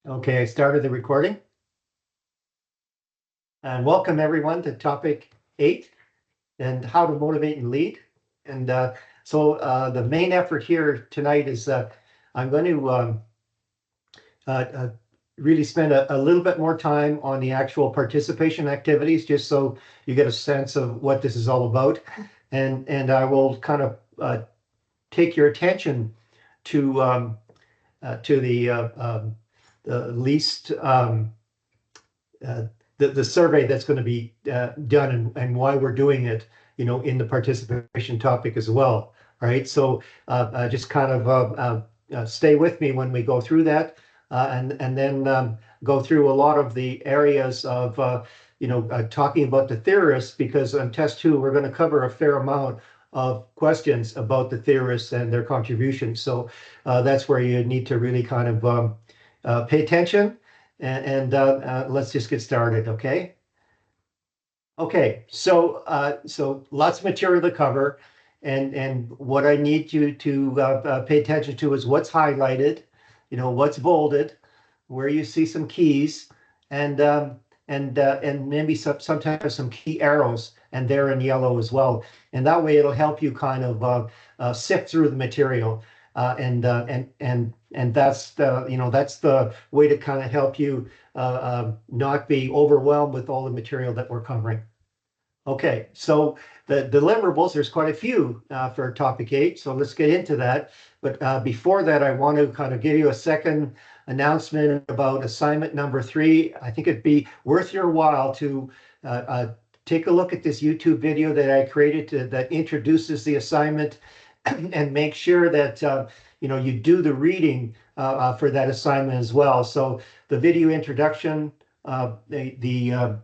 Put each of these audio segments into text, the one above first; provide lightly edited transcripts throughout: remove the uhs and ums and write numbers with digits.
Okay, I started the recording. And welcome everyone to topic 8 and how to motivate and lead. And the main effort here tonight is I'm going to uh, uh, really spend a little bit more time on the actual participation activities, just so you get a sense of what this is all about. And I will kind of take your attention to the least uh, the survey that's going to be done and why we're doing it, in the participation topic as well. All right, so just kind of stay with me when we go through that, and then go through a lot of the areas of talking about the theorists, because on test 2 we're going to cover a fair amount of questions about the theorists and their contributions. So that's where you need to really kind of pay attention, and let's just get started, okay? Okay, so lots of material to cover, and what I need you to pay attention to is what's highlighted, what's bolded, where you see some keys, and and maybe sometimes some key arrows, and they're in yellow as well. And that way it'll help you kind of sift through the material, and that's the way to kind of help you not be overwhelmed with all the material that we're covering. Okay, so the deliverables, there's quite a few for topic 8, so let's get into that. But before that, I want to kind of give you a second announcement about assignment number 3. I think it'd be worth your while to take a look at this YouTube video that I created that introduces the assignment, and make sure that you do the reading for that assignment as well. So the video introduction, the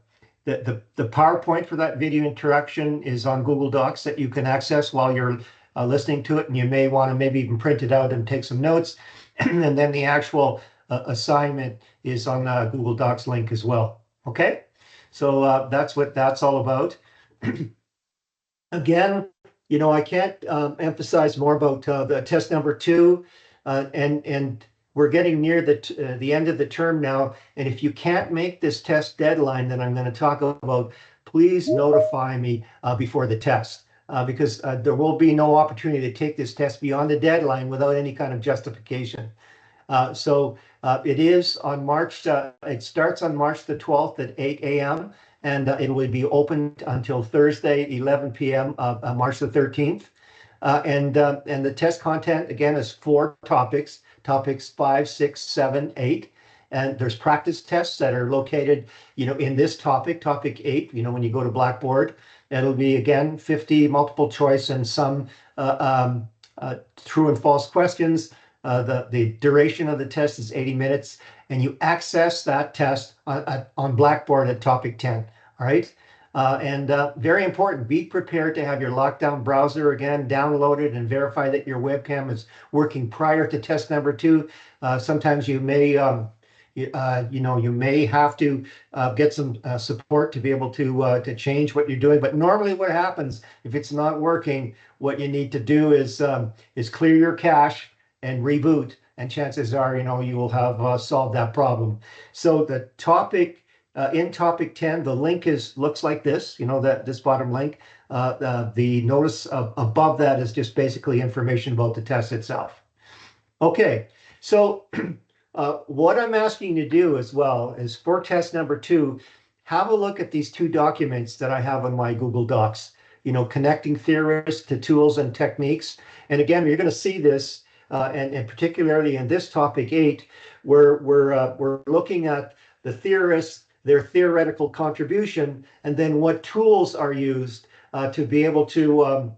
PowerPoint for that video introduction is on Google Docs that you can access while you're listening to it, and you may want to maybe even print it out and take some notes. And then the actual assignment is on the Google Docs link as well. Okay, so that's what that's all about. Again, I can't emphasize more about the test number 2, and we're getting near the end of the term now. And if you can't make this test deadline that I'm going to talk about, please notify me before the test, because there will be no opportunity to take this test beyond the deadline without any kind of justification. So it is on March, it starts on March the 12th at 8 a.m. and it will be open until Thursday, 11 p.m., March the 13th. And the test content, again, is 4 topics, topics 5, 6, 7, 8. And there's practice tests that are located, in this topic 8, when you go to Blackboard. It'll be, again, 50 multiple choice and some true and false questions. The duration of the test is 80 minutes, and you access that test on Blackboard at topic 10. All right. And very important, be prepared to have your lockdown browser again downloaded and verify that your webcam is working prior to test number 2. Sometimes you may, you may have to get some support to be able to change what you're doing. But normally, what happens if it's not working? What you need to do is clear your cache and reboot, and chances are, you will have solved that problem. So the topic. In topic 10, the link looks like this, that this bottom link. The notice above that is just basically information about the test itself. Okay, so what I'm asking you to do as well is for test number 2, have a look at these 2 documents that I have on my Google Docs, connecting theorists to tools and techniques. And again, you're going to see this, and particularly in this topic 8, where we're looking at the theorists, their theoretical contribution, and then what tools are used to be able to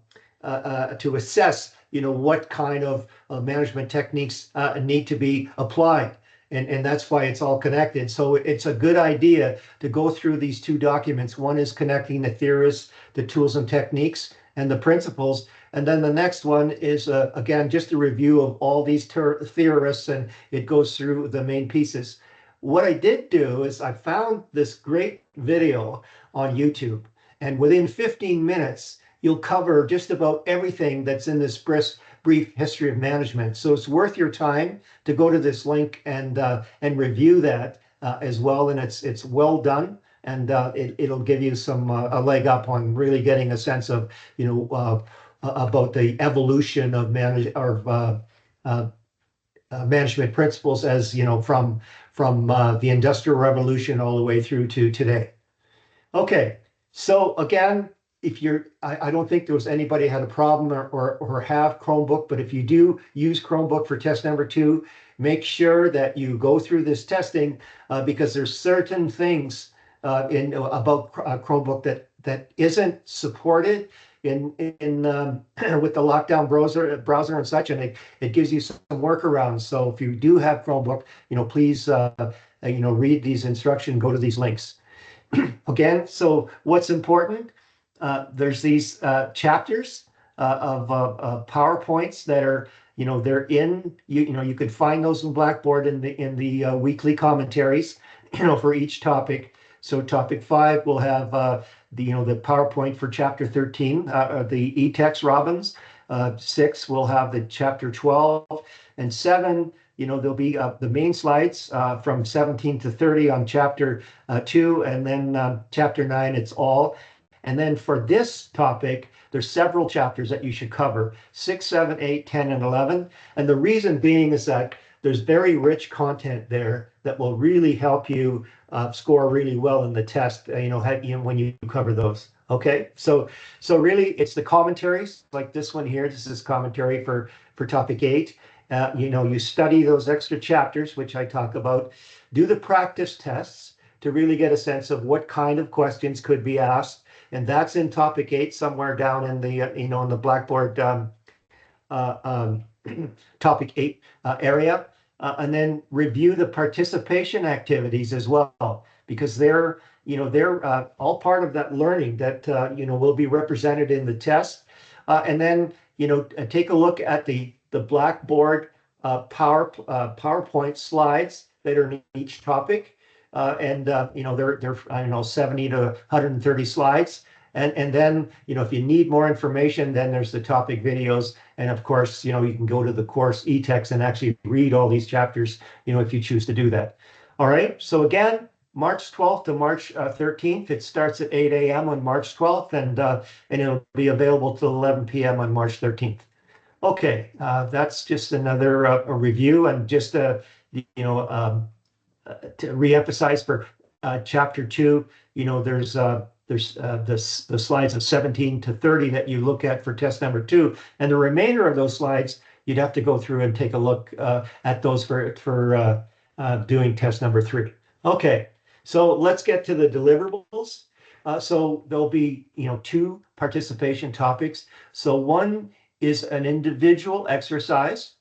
assess, what kind of management techniques need to be applied. And that's why it's all connected. So it's a good idea to go through these 2 documents. One is connecting the theorists, the tools and techniques, and the principles. And then the next one is, again, just a review of all these theorists, and it goes through the main pieces. What I did do is I found this great video on YouTube, and within 15 minutes, you'll cover just about everything that's in this brief history of management. So it's worth your time to go to this link and review that as well. And it's well done, and it'll give you some a leg up on really getting a sense of about the evolution of management principles, as from the Industrial Revolution all the way through to today. Okay, so again, if I don't think there was anybody had a problem or have Chromebook, but if you do use Chromebook for test number 2, make sure that you go through this testing because there's certain things about Chromebook that isn't supported in with the lockdown browser and such, and it gives you some workarounds. So if you do have Chromebook, please read these instructions, go to these links. Again, so what's important? There's these chapters of PowerPoints that are, they're in, you can find those in Blackboard in the weekly commentaries, for each topic. So topic 5 will have the PowerPoint for chapter 13, the e-text Robbins. 6 will have the chapter 12, and 7, there'll be the main slides from 17 to 30 on chapter 2, and then chapter 9, it's all. And then for this topic, there's several chapters that you should cover: 6, 7, 8, 10, and 11. And the reason being is that there's very rich content there that will really help you score really well in the test, when you cover those. Okay, so really it's the commentaries like this one here. This is commentary for topic 8. You study those extra chapters, which I talk about, do the practice tests to really get a sense of what kind of questions could be asked. And that's in topic 8, somewhere down in the, in the Blackboard topic 8 area. And then review the participation activities as well, because they're all part of that learning that, will be represented in the test. And then, take a look at the Blackboard PowerPoint slides that are in each topic. They're 70 to 130 slides. And then, if you need more information, then there's the topic videos. And of course, you can go to the course e-text and actually read all these chapters, if you choose to do that. All right. So again, March 12th to March 13th, it starts at 8 a.m. on March 12th, and it'll be available till 11 p.m. on March 13th. Okay, that's just another a review, and just to reemphasize for chapter 2, there's the slides of 17 to 30 that you look at for test number 2, and the remainder of those slides you'd have to go through and take a look at those for doing test number 3. Okay, so let's get to the deliverables. So there'll be 2 participation topics. So one is an individual exercise,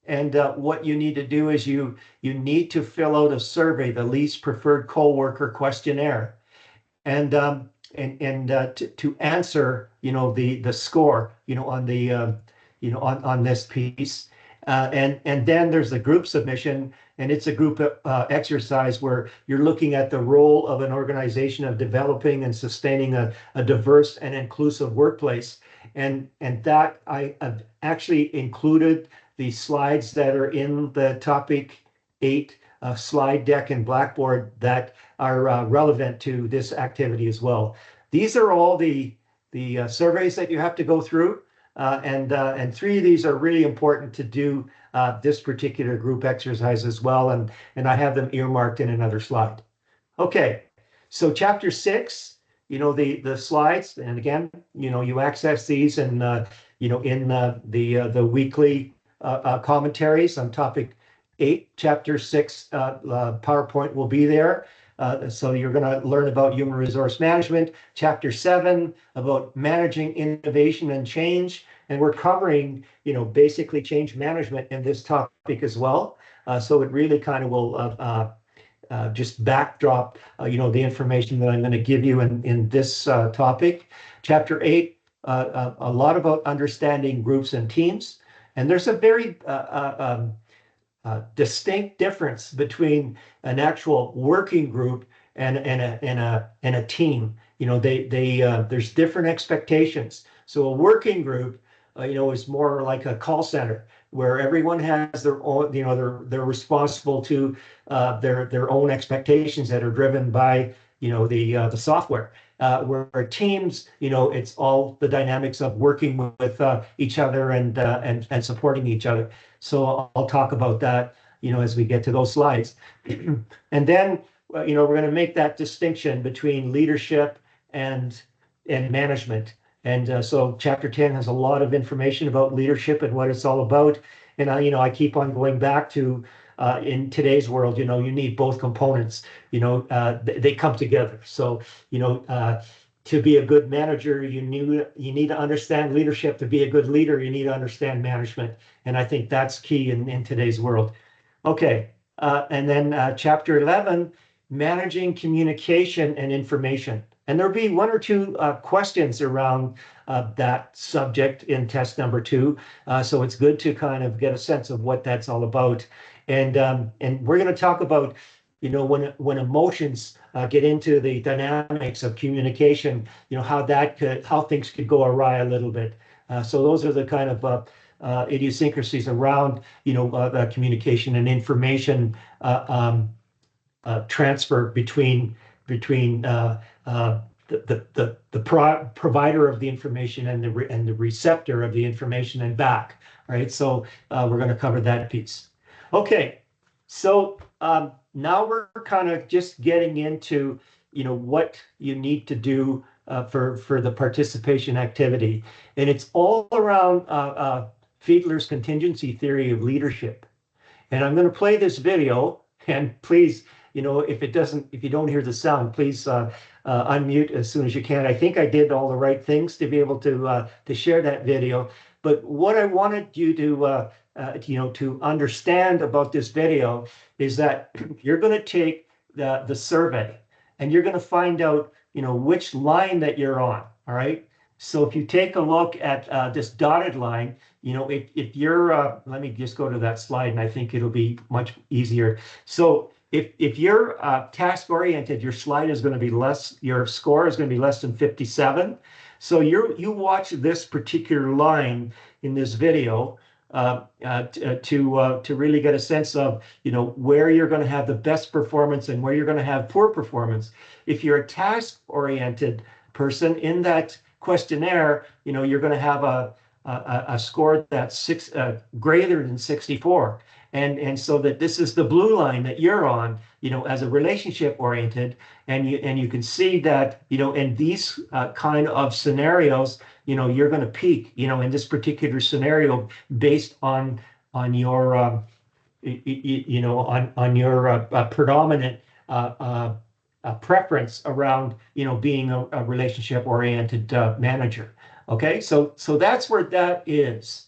and what you need to do is you need to fill out a survey, the least preferred coworker questionnaire, and to answer the score on the on this piece, and then there's the group submission, and it's a group exercise where you're looking at the role of an organization of developing and sustaining a diverse and inclusive workplace. And that I have actually included the slides that are in the topic 8 slide deck in Blackboard that are relevant to this activity as well. These are all the surveys that you have to go through, and 3 of these are really important to do this particular group exercise as well, and I have them earmarked in another slide. Okay, so chapter 6. The slides, and again, you access these and in the weekly commentaries on topic 8, chapter 6 PowerPoint will be there. So you're going to learn about human resource management. Chapter 7 about managing innovation and change, and we're covering basically change management in this topic as well. So it really kind of will just backdrop, the information that I'm going to give you in this topic. Chapter 8, a lot about understanding groups and teams. And there's a very distinct difference between an actual working group and a team. There's different expectations. So a working group, is more like a call center where everyone has their own, they're responsible to their own expectations that are driven by, the software. Where teams, it's all the dynamics of working with each other and supporting each other. So I'll talk about that, as we get to those slides. And then, we're going to make that distinction between leadership and management. And so chapter 10 has a lot of information about leadership and what it's all about. And I keep on going back to in today's world, you need both components. They come together. So to be a good manager, you need to understand leadership. To be a good leader, you need to understand management. And I think that's key in today's world. Okay, and then chapter 11, managing communication and information. And there'll be one or two questions around that subject in test number 2. So it's good to kind of get a sense of what that's all about. And we're going to talk about, when emotions get into the dynamics of communication, how things could go awry a little bit. So those are the kind of idiosyncrasies around, communication and information transfer between the provider of the information and the receptor of the information and back. Right. So we're going to cover that piece. Okay. So now we're kind of just getting into, what you need to do for the participation activity. And it's all around Fiedler's contingency theory of leadership. And I'm going to play this video, and please, if you don't hear the sound, please unmute as soon as you can. I think I did all the right things to be able to share that video. But what I wanted you to understand about this video is that you're going to take the survey, and you're going to find out, which line that you're on. All right. So if you take a look at this dotted line, if you're, let me just go to that slide, and I think it'll be much easier. So if you're task oriented, your slide is going to be less, your score is going to be less than 57. So you watch this particular line in this video to really get a sense of, where you're going to have the best performance and where you're going to have poor performance. If you're a task oriented person in that questionnaire, you're going to have a score that's greater than 64. And so that this is the blue line that you're on, as a relationship oriented, and you can see that, in these kind of scenarios, you're going to peak, in this particular scenario based on your, on your predominant preference around, being a relationship oriented manager. Okay, so that's where that is.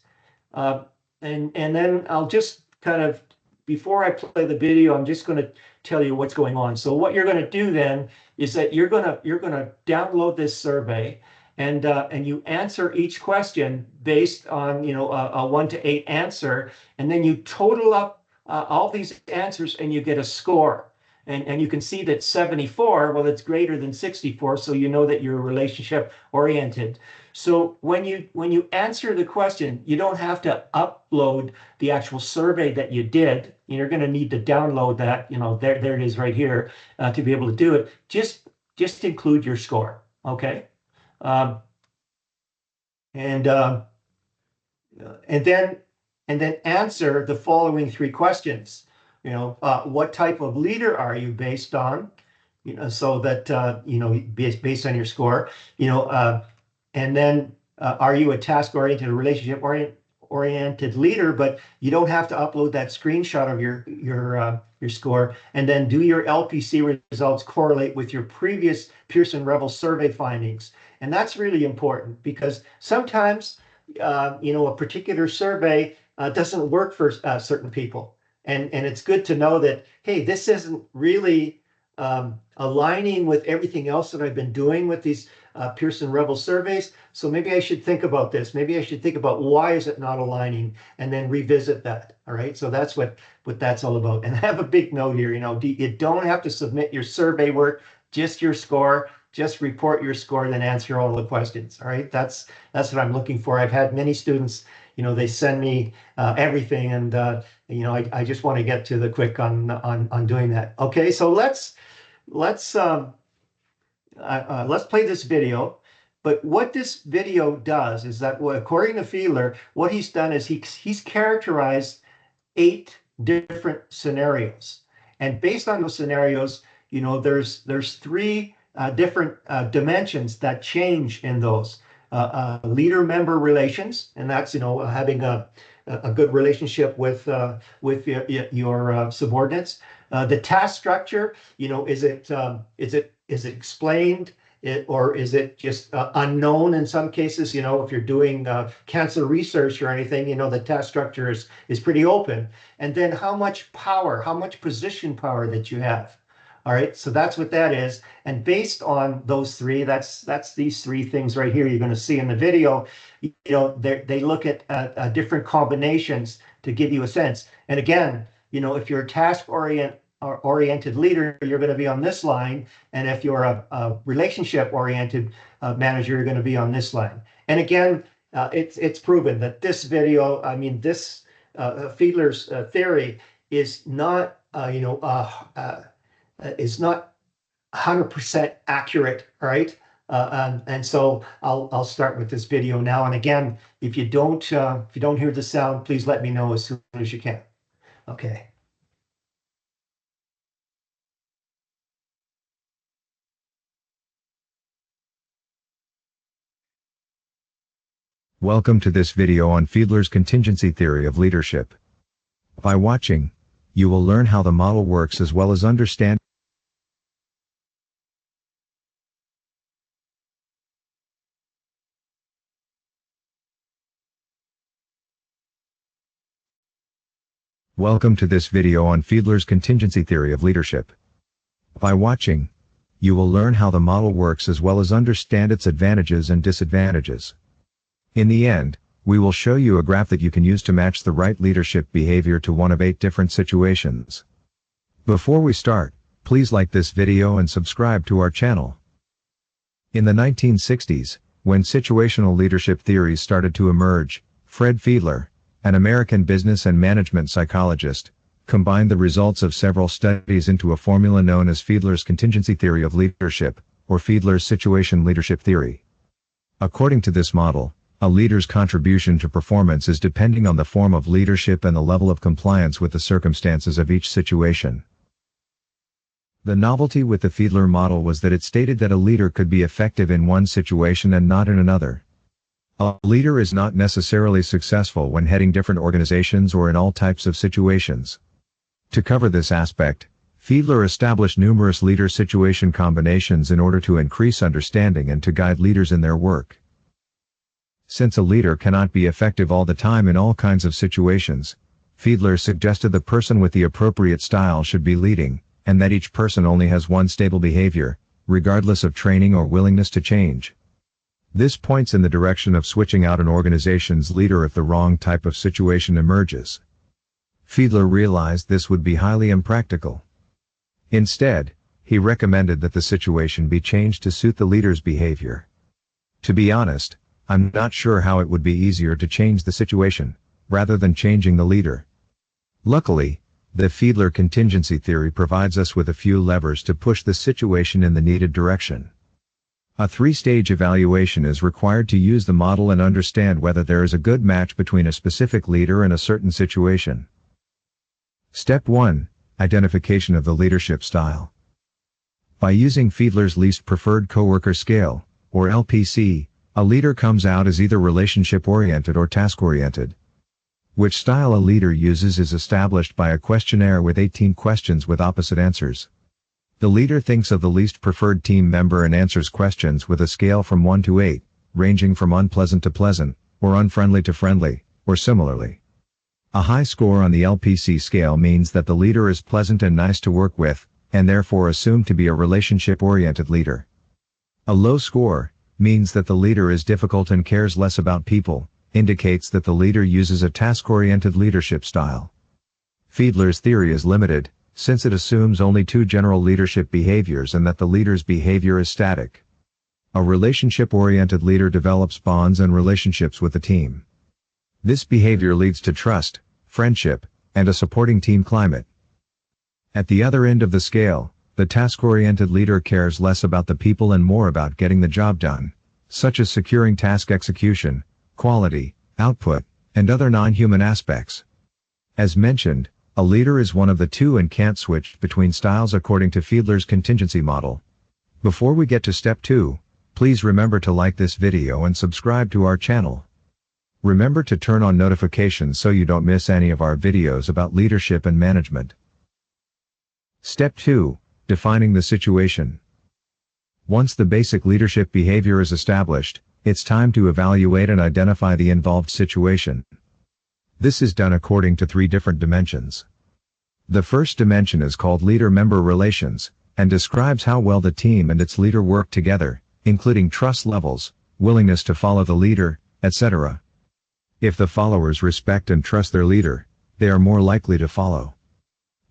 And then I'll just kind of, before I play the video, I'm just going to tell you what's going on. So what you're going to do then is that you're going to download this survey, and you answer each question based on, a 1 to 8 answer, and then you total up all these answers and you get a score. And you can see that 74, well, it's greater than 64, so you know that you're relationship oriented. So when you answer the question, you don't have to upload the actual survey that you did. You're going to need to download that, there it is right here, to be able to do it. Just include your score, okay? And then answer the following 3 questions. What type of leader are you based on? So that based on your score. And then are you a task-oriented, relationship-oriented leader? But you don't have to upload that screenshot of your score. And then do your LPC results correlate with your previous Pearson-Revel survey findings? And that's really important because sometimes a particular survey doesn't work for certain people. And it's good to know that, hey, this isn't really aligning with everything else that I've been doing with these Pearson-Revel surveys. So maybe I should think about this. Maybe I should think about why is it not aligning, and then revisit that. All right. So that's what that's all about. And I have a big note here. You don't have to submit your survey work, just your score. just report your score, then answer all the questions. All right, that's what I'm looking for. I've had many students, they send me everything, and I just want to get to the quick on doing that. Okay, so let's play this video. But what this video does is that, according to Fiedler, what he's done is he's characterized 8 different scenarios, and based on those scenarios, there's 3 different dimensions that change in those leader-member relations, and that's having a good relationship with your subordinates. The task structure, is it explained? Or is it just unknown in some cases? If you're doing cancer research or anything, the task structure is pretty open. And then how much power, how much position power that you have. All right, so that's what that is. And based on those 3, that's these 3 things right here you're going to see in the video. They look at different combinations to give you a sense. And again, if you're a task-oriented leader, you're going to be on this line, and if you're a relationship-oriented manager, you're going to be on this line. And again, it's proven that this video, this Fiedler's theory is not, is not 100% accurate, right? And so I'll start with this video now. And again, if you don't hear the sound, please let me know as soon as you can. Okay. Welcome to this video on Fiedler's contingency theory of leadership. By watching, you will learn how the model works as well as understand. Welcome to this video on Fiedler's contingency theory of leadership. By watching, you will learn how the model works as well as understand its advantages and disadvantages. In the end, we will show you a graph that you can use to match the right leadership behavior to one of 8 different situations. Before we start, please like this video and subscribe to our channel. In the 1960s, when situational leadership theories started to emerge, Fred Fiedler, an American business and management psychologist, combined the results of several studies into a formula known as Fiedler's contingency theory of leadership, or Fiedler's situation leadership theory. According to this model, a leader's contribution to performance is depending on the form of leadership and the level of compliance with the circumstances of each situation. The novelty with the Fiedler model was that it stated that a leader could be effective in one situation and not in another. A leader is not necessarily successful when heading different organizations or in all types of situations. To cover this aspect, Fiedler established numerous leader situation combinations in order to increase understanding and to guide leaders in their work. Since a leader cannot be effective all the time in all kinds of situations, Fiedler suggested the person with the appropriate style should be leading, and that each person only has one stable behavior, regardless of training or willingness to change. This points in the direction of switching out an organization's leader if the wrong type of situation emerges. Fiedler realized this would be highly impractical. Instead, he recommended that the situation be changed to suit the leader's behavior. To be honest, I'm not sure how it would be easier to change the situation, rather than changing the leader. Luckily, the Fiedler contingency theory provides us with a few levers to push the situation in the needed direction. A 3-stage evaluation is required to use the model and understand whether there is a good match between a specific leader and a certain situation. Step 1. Identification of the leadership style. By using Fiedler's least preferred coworker scale, or LPC, a leader comes out as either relationship-oriented or task-oriented. Which style a leader uses is established by a questionnaire with 18 questions with opposite answers. The leader thinks of the least preferred team member and answers questions with a scale from 1 to 8, ranging from unpleasant to pleasant, or unfriendly to friendly, or similarly. A high score on the LPC scale means that the leader is pleasant and nice to work with, and therefore assumed to be a relationship-oriented leader. A low score means that the leader is difficult and cares less about people, indicates that the leader uses a task-oriented leadership style. Fiedler's theory is limited, since it assumes only 2 general leadership behaviors and that the leader's behavior is static. A relationship-oriented leader develops bonds and relationships with the team. This behavior leads to trust, friendship, and a supporting team climate. At the other end of the scale, the task-oriented leader cares less about the people and more about getting the job done, such as securing task execution, quality, output, and other non-human aspects. As mentioned, a leader is one of the two and can't switch between styles according to Fiedler's contingency model. Before we get to step 2, please remember to like this video and subscribe to our channel. Remember to turn on notifications so you don't miss any of our videos about leadership and management. Step 2. Defining the situation. Once the basic leadership behavior is established, it's time to evaluate and identify the involved situation. This is done according to 3 different dimensions. The first dimension is called leader-member relations, and describes how well the team and its leader work together, including trust levels, willingness to follow the leader, etc. If the followers respect and trust their leader, they are more likely to follow.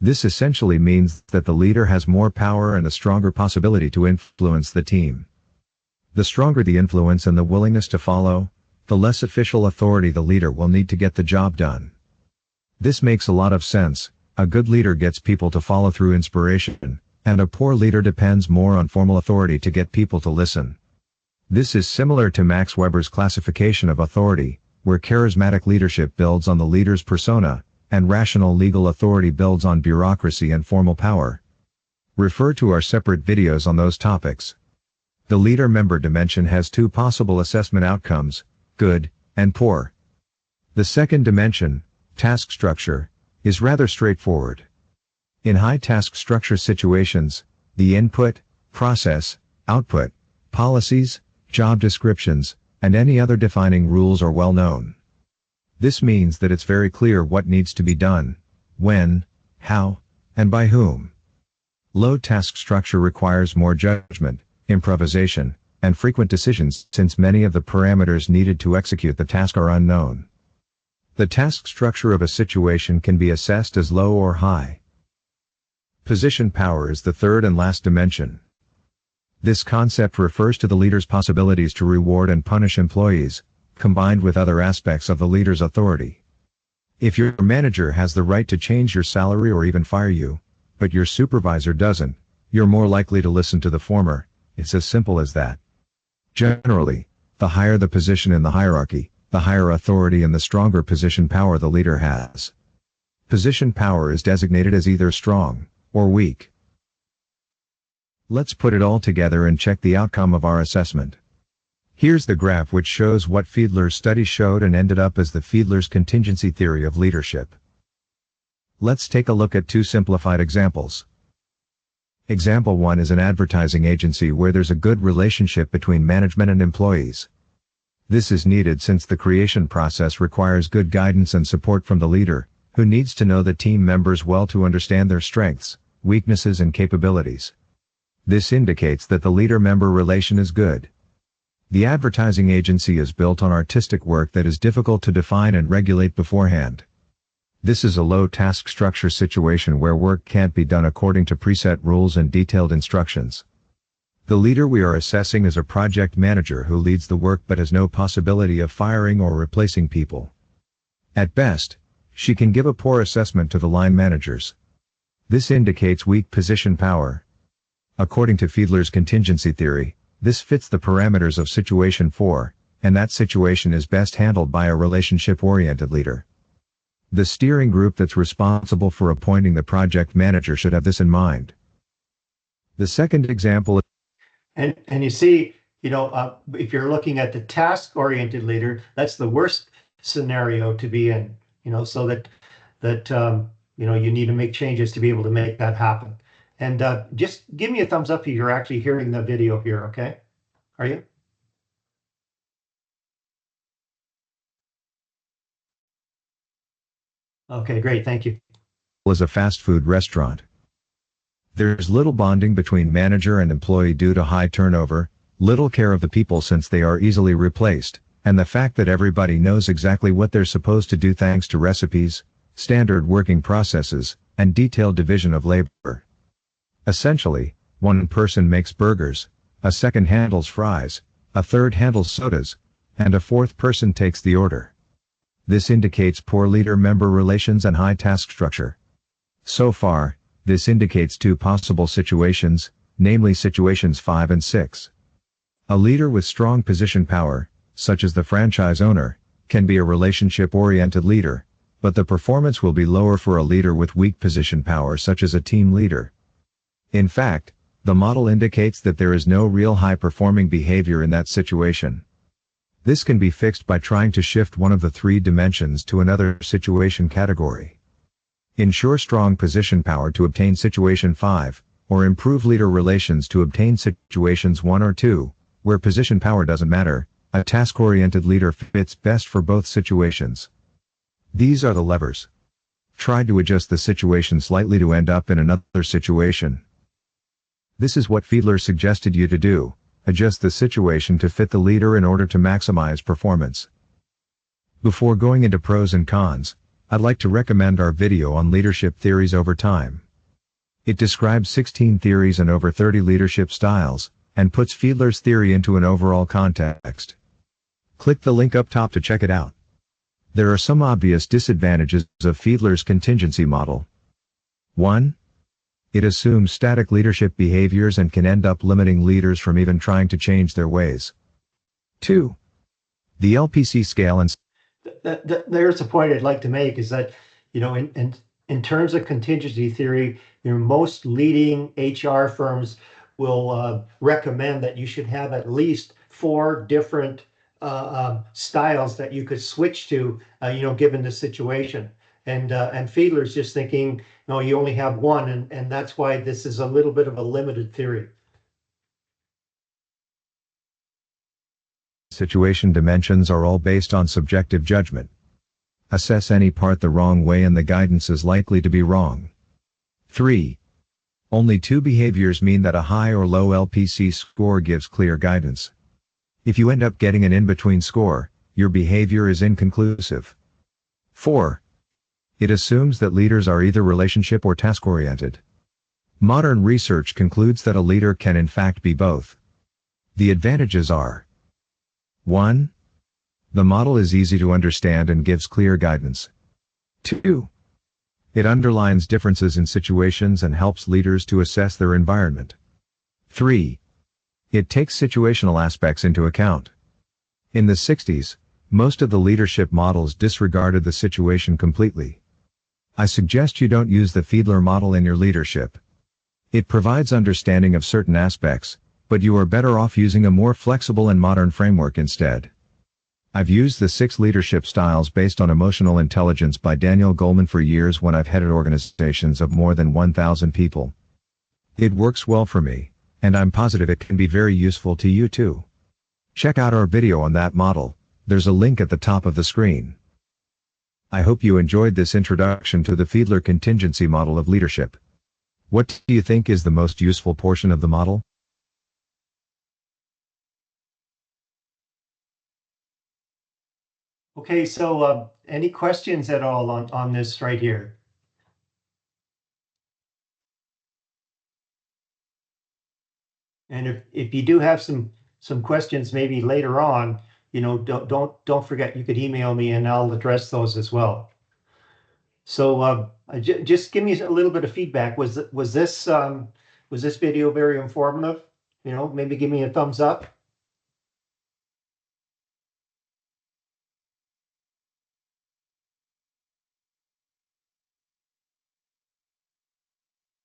This essentially means that the leader has more power and a stronger possibility to influence the team. The stronger the influence and the willingness to follow, the less official authority the leader will need to get the job done. This makes a lot of sense. A good leader gets people to follow through inspiration, and a poor leader depends more on formal authority to get people to listen. This is similar to Max Weber's classification of authority, where charismatic leadership builds on the leader's persona, and rational legal authority builds on bureaucracy and formal power. Refer to our separate videos on those topics. The leader-member dimension has 2 possible assessment outcomes, good and poor. The second dimension, task structure, is rather straightforward. In high task structure situations, the input, process, output, policies, job descriptions, and any other defining rules are well known. This means that it's very clear what needs to be done, when, how, and by whom. Low task structure requires more judgment, improvisation, and frequent decisions since many of the parameters needed to execute the task are unknown. The task structure of a situation can be assessed as low or high. Position power is the third and last dimension. This concept refers to the leader's possibilities to reward and punish employees, combined with other aspects of the leader's authority. If your manager has the right to change your salary or even fire you, but your supervisor doesn't, you're more likely to listen to the former. It's as simple as that. Generally, the higher the position in the hierarchy, the higher authority and the stronger position power the leader has. Position power is designated as either strong or weak. Let's put it all together and check the outcome of our assessment. Here's the graph which shows what Fiedler's study showed and ended up as the Fiedler's contingency theory of leadership. Let's take a look at 2 simplified examples. Example 1 is an advertising agency where there's a good relationship between management and employees. This is needed since the creation process requires good guidance and support from the leader, who needs to know the team members well to understand their strengths, weaknesses and capabilities. This indicates that the leader-member relation is good. The advertising agency is built on artistic work that is difficult to define and regulate beforehand. This is a low task structure situation where work can't be done according to preset rules and detailed instructions. The leader we are assessing is a project manager who leads the work but has no possibility of firing or replacing people. At best, she can give a poor assessment to the line managers. This indicates weak position power. According to Fiedler's contingency theory, this fits the parameters of situation 4, and that situation is best handled by a relationship-oriented leader. The steering group that's responsible for appointing the project manager should have this in mind. The second example is And you see, if you're looking at the task-oriented leader, that's the worst scenario to be in, so that you need to make changes to be able to make that happen. And just give me a thumbs up if you're actually hearing the video here, okay? Are you? Okay, great, thank you. is a fast food restaurant. There's little bonding between manager and employee due to high turnover, little care of the people since they are easily replaced, and the fact that everybody knows exactly what they're supposed to do thanks to recipes, standard working processes, and detailed division of labor. Essentially, one person makes burgers, a second handles fries, a third handles sodas, and a fourth person takes the order. This indicates poor leader-member relations and high task structure. So far, this indicates two possible situations, namely situations 5 and 6. A leader with strong position power, such as the franchise owner, can be a relationship-oriented leader, but the performance will be lower for a leader with weak position power such as a team leader. In fact, the model indicates that there is no real high-performing behavior in that situation. This can be fixed by trying to shift one of the three dimensions to another situation category. Ensure strong position power to obtain situation 5, or improve leader relations to obtain situations 1 or 2, where position power doesn't matter. A task-oriented leader fits best for both situations. These are the levers. Try to adjust the situation slightly to end up in another situation. This is what Fiedler suggested you to do. Adjust the situation to fit the leader in order to maximize performance. Before going into pros and cons, I'd like to recommend our video on leadership theories over time. It describes 16 theories and over 30 leadership styles, and puts Fiedler's theory into an overall context. Click the link up top to check it out. There are some obvious disadvantages of Fiedler's contingency model. 1. It assumes static leadership behaviors and can end up limiting leaders from even trying to change their ways. 2. The LPC scale and There's a point I'd like to make is that, in terms of contingency theory, most leading HR firms will recommend that you should have at least 4 different styles that you could switch to, given the situation. And Fiedler's just thinking, no, you only have one, and that's why this is a little bit of a limited theory. Situation dimensions are all based on subjective judgment. Assess any part the wrong way and the guidance is likely to be wrong. 3. Only 2 behaviors mean that a high or low LPC score gives clear guidance. If you end up getting an in-between score, your behavior is inconclusive. 4. It assumes that leaders are either relationship or task-oriented. Modern research concludes that a leader can in fact be both. The advantages are: 1. The model is easy to understand and gives clear guidance. 2. It underlines differences in situations and helps leaders to assess their environment. 3. It takes situational aspects into account. In the 60s, most of the leadership models disregarded the situation completely. I suggest you don't use the Fiedler model in your leadership. It provides understanding of certain aspects, but you are better off using a more flexible and modern framework instead. I've used the 6 leadership styles based on emotional intelligence by Daniel Goleman for years when I've headed organizations of more than 1,000 people. It works well for me, and I'm positive it can be very useful to you too. Check out our video on that model. There's a link at the top of the screen. I hope you enjoyed this introduction to the Fiedler contingency model of leadership. What do you think is the most useful portion of the model? Okay, so any questions at all on this right here? And if you do have some questions maybe later on, don't forget, you could email me and I'll address those as well. So just give me a little bit of feedback. Was this video very informative? Maybe give me a thumbs up.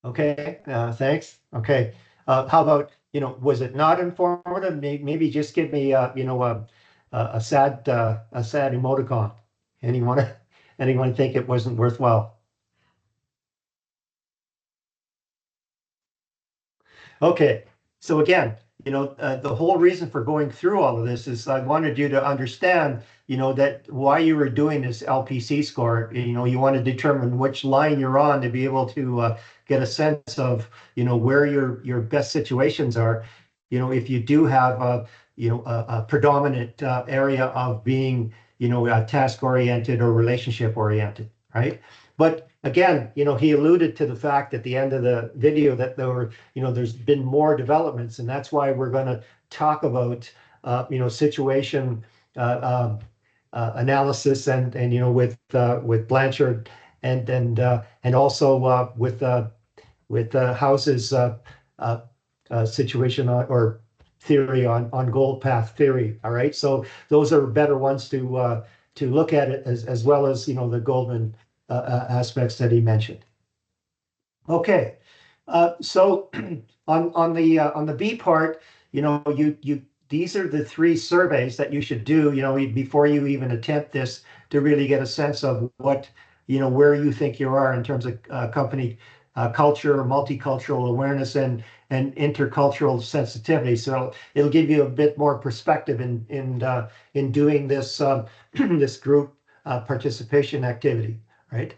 Okay, thanks. Okay, how about, was it not informative? Maybe just give me, a sad emoticon. Anyone think it wasn't worthwhile? Okay, so again, the whole reason for going through all of this is I wanted you to understand, that why you were doing this LPC score. You want to determine which line you're on to be able to get a sense of, where your best situations are. If you do have a predominant area of being, task oriented or relationship oriented, right? But again, he alluded to the fact at the end of the video that there's been more developments, and that's why we're going to talk about, situation analysis and with Blanchard and also with House's situation or theory on gold path theory. All right, so those are better ones to look at it as well as the Goldman aspects that he mentioned. Okay, so on the B part, you these are the 3 surveys that you should do, before you even attempt this, to really get a sense of what, where you think you are in terms of company culture, multicultural awareness, and intercultural sensitivity. So it'll give you a bit more perspective in doing this this group participation activity, right?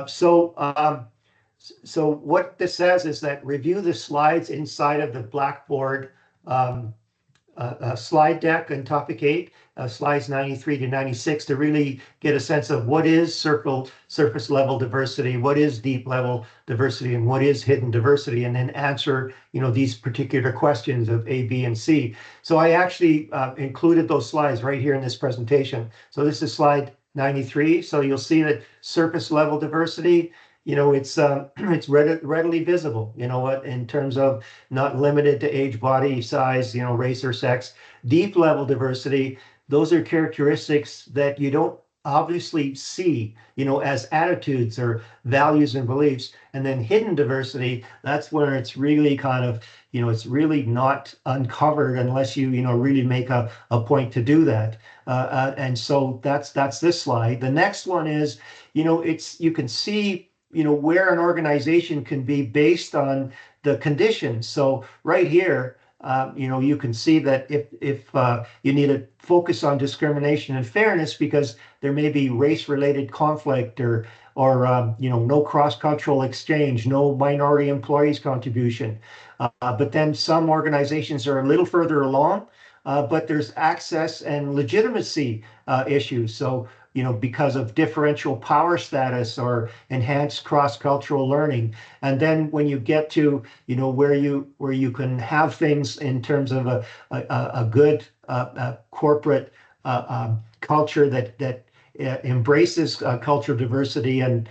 So what this says is that review the slides inside of the Blackboard slide deck on topic 8, slides 93 to 96, to really get a sense of what is surface level diversity, what is deep level diversity, and what is hidden diversity, and then answer these particular questions of A, B, and C. So I actually included those slides right here in this presentation. So this is slide 93. So you'll see that surface level diversity, it's readily visible, in terms of not limited to age, body size, race or sex. Deep level diversity, those are characteristics that you don't obviously see, as attitudes or values and beliefs. And then hidden diversity, that's where it's really kind of, it's really not uncovered unless you, really make a point to do that. And so that's this slide. The next one is, you can see where an organization can be based on the conditions. So right here, you can see that if you need to focus on discrimination and fairness because there may be race-related conflict or no cross-cultural exchange, no minority employees contribution. But then some organizations are a little further along, but there's access and legitimacy issues. So because of differential power status or enhanced cross-cultural learning. And then when you get to, where you can have things in terms of a good corporate culture that embraces cultural diversity and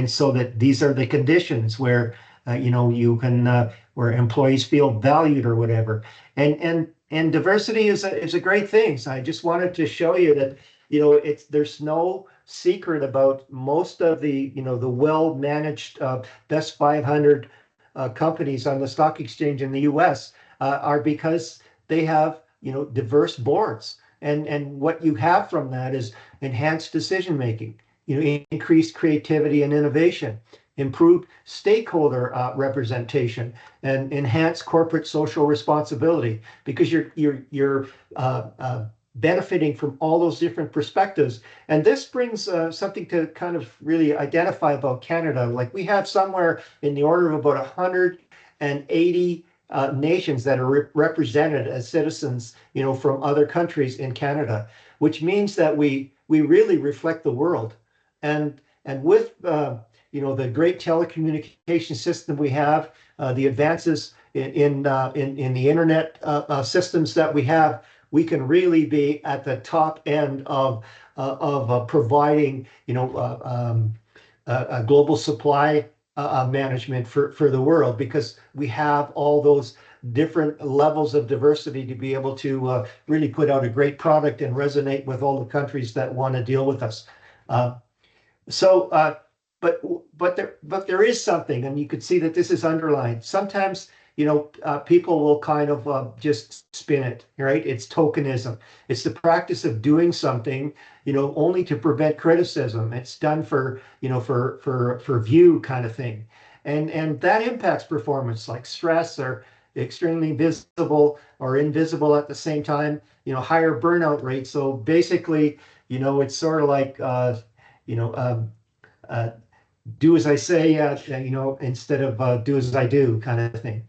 so that these are the conditions where you can where employees feel valued or whatever. And diversity is a great thing. So I just wanted to show you that, there's no secret about most of the, the well-managed best 500 companies on the stock exchange in the US are because they have, diverse boards. And what you have from that is enhanced decision-making, increased creativity and innovation, improved stakeholder representation, and enhance corporate social responsibility, because you're benefiting from all those different perspectives. And this brings something to kind of really identify about Canada. Like, we have somewhere in the order of about 180 nations that are represented as citizens, from other countries in Canada, which means that we really reflect the world. And with the great telecommunication system we have, the advances in the internet systems that we have, we can really be at the top end of providing, a global supply management for the world, because we have all those different levels of diversity to be able to really put out a great product and resonate with all the countries that want to deal with us. But there is something, and you could see that this is underlined. Sometimes, people will kind of just spin it, right? It's tokenism. It's the practice of doing something, only to prevent criticism. It's done for view kind of thing, and that impacts performance, like stress or extremely visible or invisible at the same time. Higher burnout rates. So basically, it's sort of like do as I say, instead of do as I do kind of thing.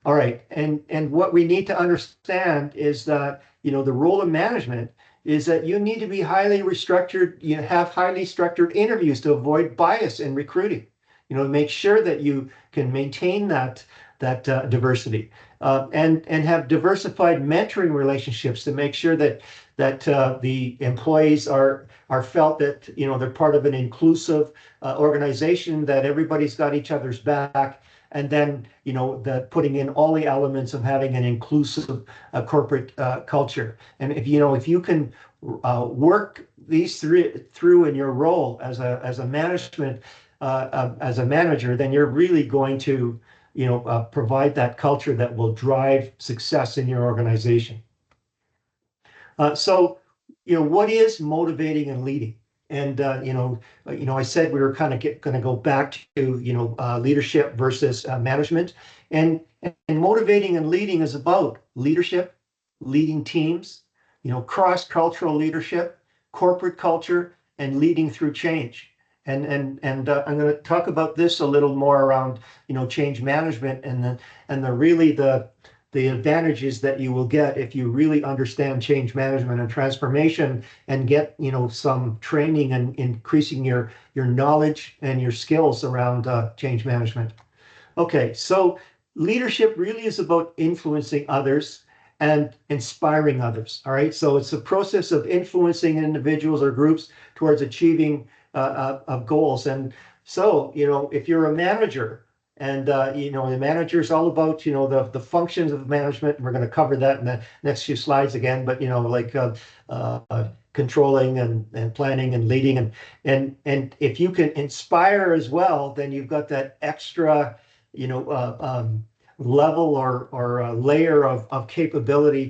All right, and what we need to understand is that, the role of management, is that you need to be highly restructured, you have highly structured interviews to avoid bias in recruiting. Make sure that you can maintain that diversity, and have diversified mentoring relationships to make sure that the employees are felt that they're part of an inclusive organization, that everybody's got each other's back, and then the putting in all the elements of having an inclusive corporate culture. And if you can work these three through in your role as a management as a manager, then you're really going to provide that culture that will drive success in your organization. So, what is motivating and leading? And I said we were kind of going to go back to leadership versus management, and motivating and leading is about leadership, leading teams, cross-cultural leadership, corporate culture, and leading through change. And I'm going to talk about this a little more around change management and the advantages that you will get if you really understand change management and transformation, and get some training and increasing your knowledge and your skills around change management. Okay, so leadership really is about influencing others and inspiring others. All right, so it's a process of influencing individuals or groups towards achieving of goals. And so if you're a manager, and the manager is all about the functions of management, and we're going to cover that in the next few slides again. But like controlling and planning and leading, and if you can inspire as well, then you've got that extra level or layer of capability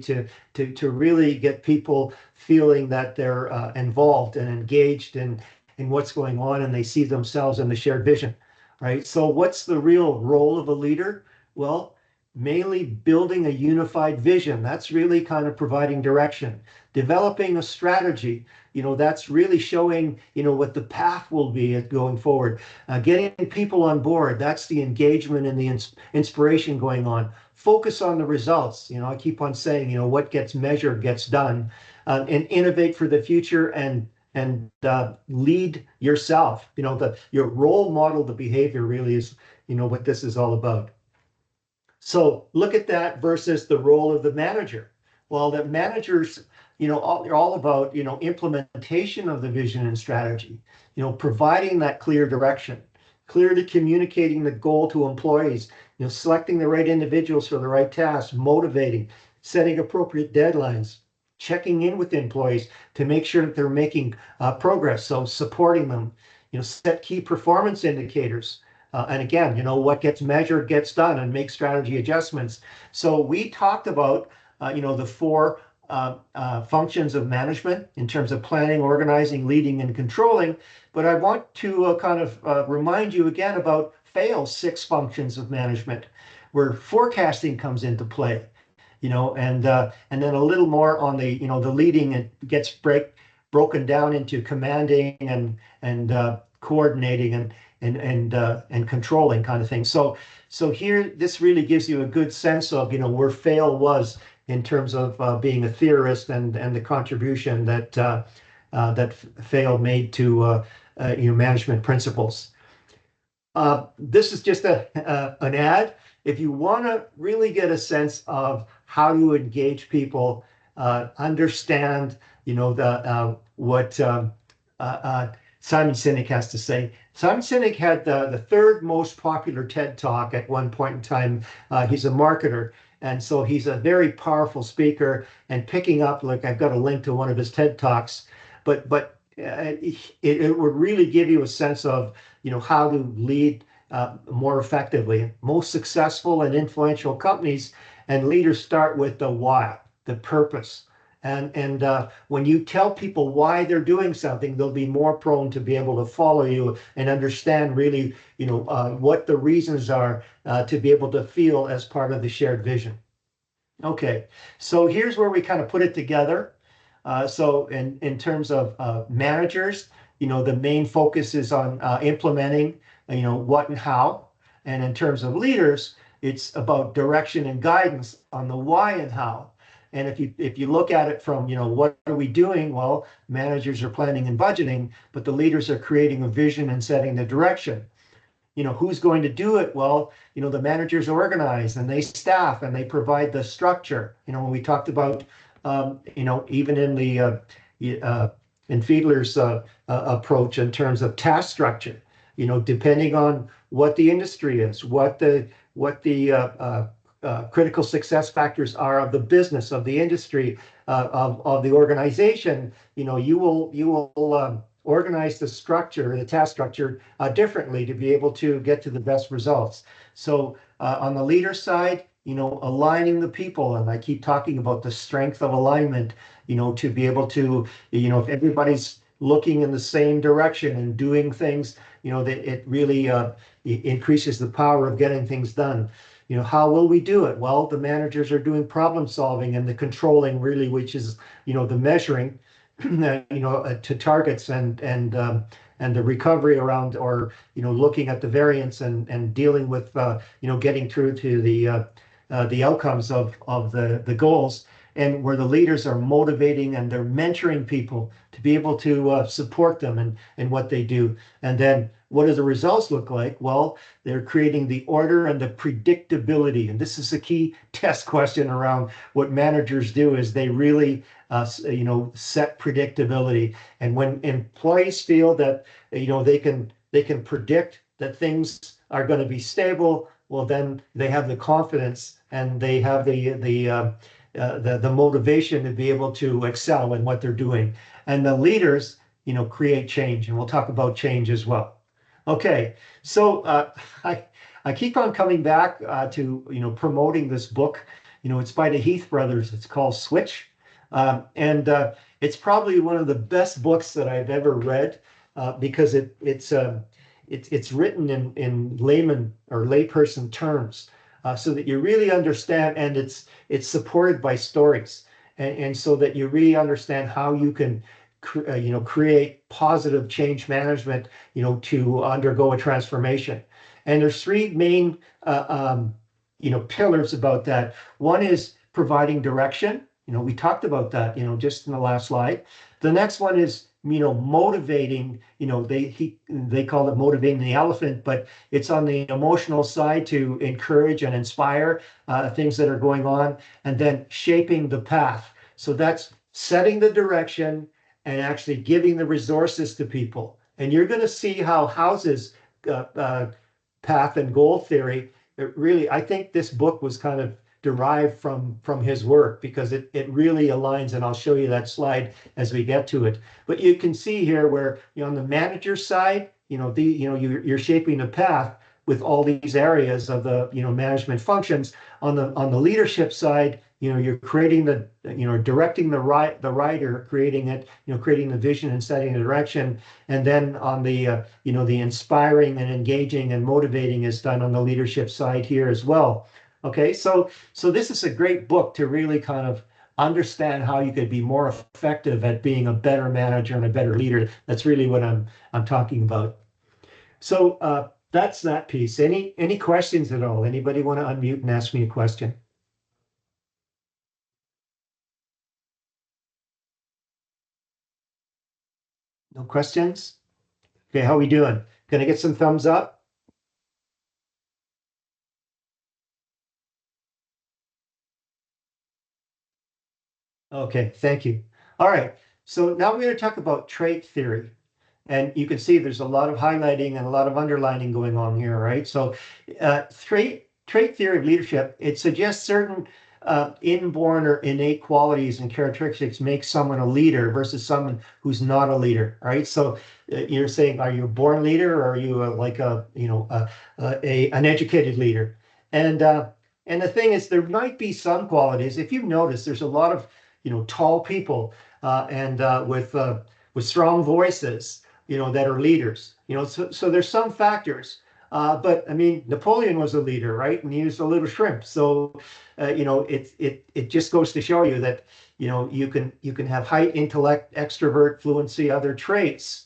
to really get people feeling that they're involved and engaged in what's going on, and they see themselves in the shared vision. Right. So what's the real role of a leader? Well, mainly building a unified vision. That's really kind of providing direction, developing a strategy. That's really showing, what the path will be going forward, getting people on board. That's the engagement and the inspiration going on. Focus on the results. I keep on saying, what gets measured gets done, and innovate for the future, and lead yourself. Your role model, the behavior really is, what this is all about. So look at that versus the role of the manager. Well, the managers, they're all about, implementation of the vision and strategy, providing that clear direction, clearly communicating the goal to employees, selecting the right individuals for the right tasks, motivating, setting appropriate deadlines, checking in with employees to make sure that they're making progress. So supporting them, set key performance indicators. And again, what gets measured gets done, and make strategy adjustments. So we talked about, the four functions of management in terms of planning, organizing, leading, and controlling. But I want to kind of remind you again about FAIL's 6 functions of management, where forecasting comes into play. And then a little more on the the leading. It gets broken down into commanding and coordinating and controlling kind of thing. So here, this really gives you a good sense of where FAIL was in terms of being a theorist, and the contribution that FAIL made to management principles. This is just an ad. If you want to really get a sense of how to engage people, understand, what Simon Sinek has to say. Simon Sinek had the 3rd most popular TED Talk at one point in time. He's a marketer, and so he's a very powerful speaker. And picking up, like, I've got a link to one of his TED Talks, but it would really give you a sense of how to lead more effectively. Most successful and influential companies and leaders start with the why, the purpose. And when you tell people why they're doing something, they'll be more prone to be able to follow you and understand really, what the reasons are to be able to feel as part of the shared vision. Okay, so here's where we kind of put it together. So in terms of managers, the main focus is on implementing, what and how. And in terms of leaders, it's about direction and guidance on the why and how. And if you look at it from, what are we doing? Well, managers are planning and budgeting, but the leaders are creating a vision and setting the direction. Who's going to do it? Well, the managers organize and they staff and they provide the structure. When we talked about, even in the in Fiedler's approach in terms of task structure, depending on what the industry is, what the critical success factors are of the business, of the industry, of the organization, you will organize the structure, the task structure differently to be able to get to the best results. So on the leader side, aligning the people, and I keep talking about the strength of alignment, to be able to, if everybody's looking in the same direction and doing things, that it really increases the power of getting things done. How will we do it? Well, the managers are doing problem solving and the controlling, really, which is, the measuring, to targets and the recovery around, or looking at the variance and dealing with getting through to the outcomes of the goals, and where the leaders are motivating and they're mentoring people to be able to support them and what they do. And then what do the results look like? Well, they're creating the order and the predictability. And this is a key test question around what managers do, is they really set predictability. And when employees feel that they can predict that things are going to be stable, well, then they have the confidence and they have the motivation to be able to excel in what they're doing. And the leaders, create change, and we'll talk about change as well. Okay, so I keep on coming back to promoting this book. It's by the Heath brothers. It's called Switch, and it's probably one of the best books that I've ever read because it's written in layman or layperson terms, so that you really understand, and it's supported by stories, and so that you really understand how you can create positive change management, to undergo a transformation. And there's three main, pillars about that. One is providing direction. We talked about that, just in the last slide. The next one is, motivating, they call it motivating the elephant, but it's on the emotional side to encourage and inspire things that are going on, and then shaping the path. So that's setting the direction and actually giving the resources to people. And you're going to see how House's path and goal theory, I think this book was kind of derived from his work, because it really aligns, and I'll show you that slide as we get to it. But you can see here where, on the manager side, you're shaping a path with all these areas of the management functions. On the leadership side, you're creating directing the rider, creating it, creating the vision and setting the direction. And then on the the inspiring and engaging and motivating is done on the leadership side here as well. Okay, so this is a great book to really kind of understand how you could be more effective at being a better manager and a better leader. That's really what I'm talking about. So that's that piece. Any questions at all? Anybody want to unmute and ask me a question? No questions? Okay, how are we doing? Can I get some thumbs up? Okay, thank you. All right, so now we're going to talk about trait theory. And you can see there's a lot of highlighting and a lot of underlining going on here, right? So trait theory of leadership, it suggests certain inborn or innate qualities and characteristics make someone a leader versus someone who's not a leader, right? So you're saying, are you a born leader, or are you an educated leader? And the thing is, there might be some qualities. If you notice, there's a lot of tall people and with strong voices, that are leaders. So there's some factors. But I mean, Napoleon was a leader, right? And he was a little shrimp. So it just goes to show you that you can have high intellect, extrovert, fluency, other traits,